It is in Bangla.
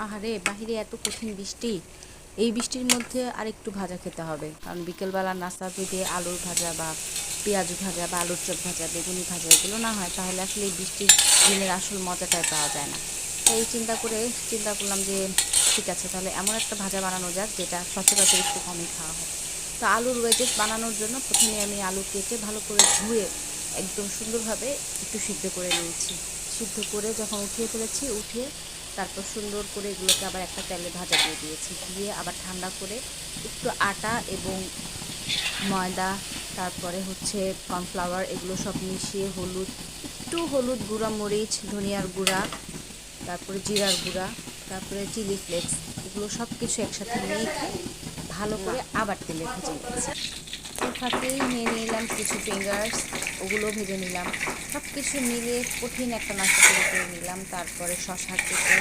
আহারে, বাহিরে এত কঠিন বৃষ্টি। এই বৃষ্টির মধ্যে আর একটু ভাজা খেতে হবে, কারণ বিকেলবেলা নাস্তা যদি আলুর ভাজা বা পেঁয়াজ ভাজা বা আলুর চপ ভাজা, বেগুনি ভাজা এগুলো না হয়, তাহলে আসলে এই বৃষ্টির দিনের আসল মজাটাই পাওয়া যায় না। তাই এই চিন্তা করলাম যে ঠিক আছে, তাহলে এমন একটা ভাজা বানানো যাক যেটা সচরাচর একটু কমই খাওয়া হয়। তো আলুর ওয়েজেস বানানোর জন্য প্রথমে আমি আলু কেটে ভালো করে ধুয়ে একদম সুন্দরভাবে একটু সিদ্ধ করে নিয়েছি। সিদ্ধ করে যখন উঠিয়ে ফেলেছি, উঠিয়ে তারপর সুন্দর করে এগুলোকে আবার একটা তেলে ভাজা দিয়ে দিয়েছি, দিয়ে আবার ঠান্ডা করে একটু আটা এবং ময়দা, তারপরে হচ্ছে কর্নফ্লাওয়ার, এগুলো সব মিশিয়ে একটু হলুদ গুঁড়া, মরিচ, ধনিয়ার গুঁড়া, তারপরে জিরার গুঁড়া, তারপরে চিলি ফ্লেক্স, এগুলো সব কিছু একসাথে মেখে ভালো করে আবার তেলে ভেজে নিয়েছি। এই ফাঁকেই নিয়ে নিলাম কিছু ফিঙ্গার্স, ওগুলো ভেজে নিলাম। সব কিছু মিলিয়ে কঠিন একটা নাস্তা তৈরি করে নিলাম। তারপরে শশা কেটে